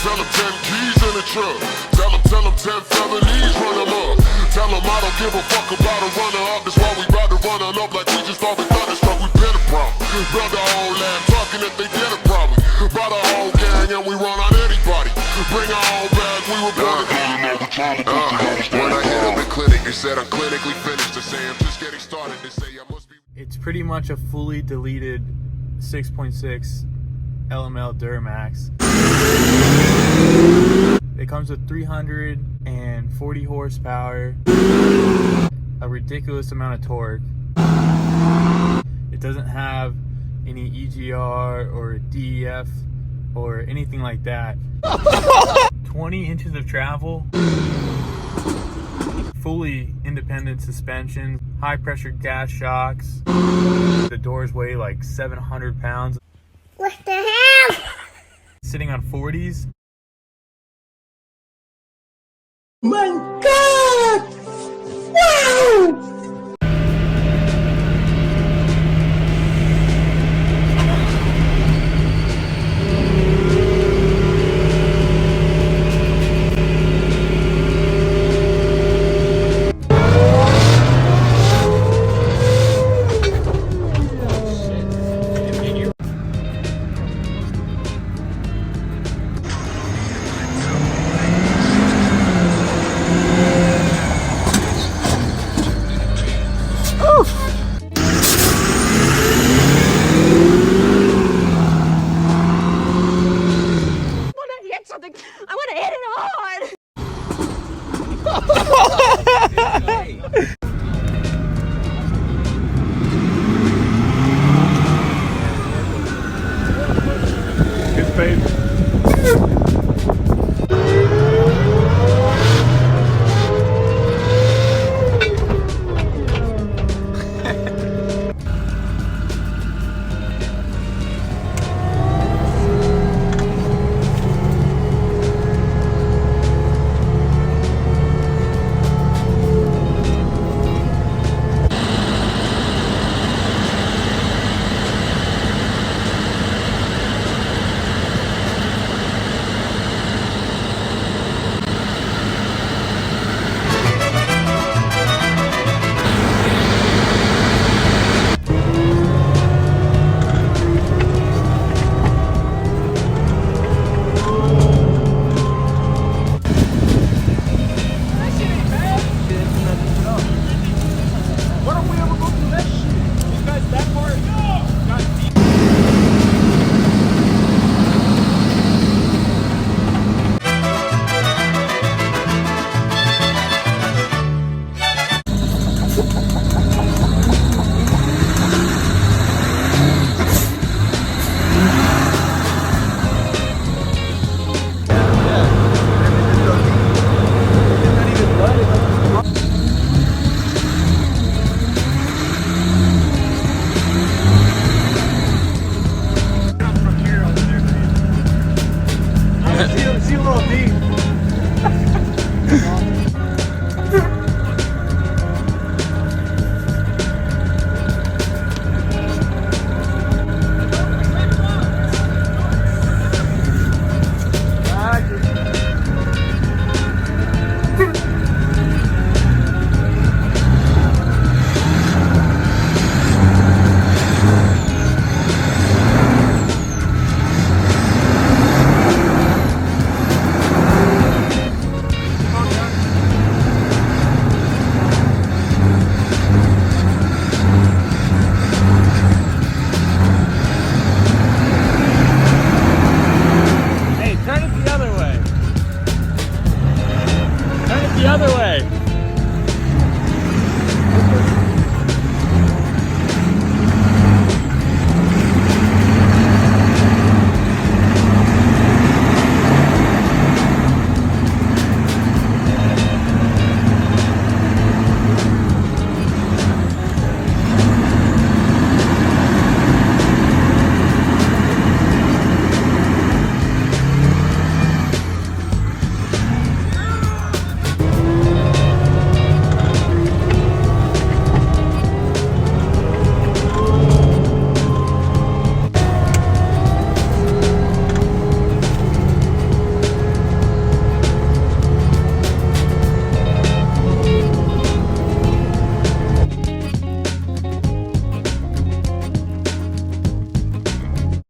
Tell them 10 keys in the truck. Tell them 10 felonies, run them up. Tell them I don't give a fuck about a runner up. That's why we bout to run on up like we just started thunderstruck. We been a problem. Build the whole land talking if they did a problem. Brought a whole gang and we run on anybody. Bring our own bag, we were born to when I hit up the clinic, they said I'm clinically finished. They say I'm just getting started. They say I must be. It's pretty much a fully deleted 6.6 LML Duramax. It comes with 340 horsepower, a ridiculous amount of torque. It doesn't have any EGR or DEF or anything like that. 20 inches of travel, fully independent suspension, high pressure gas shocks. The doors weigh like 700 pounds. What the hell? Sitting on 40s. My God! Wow!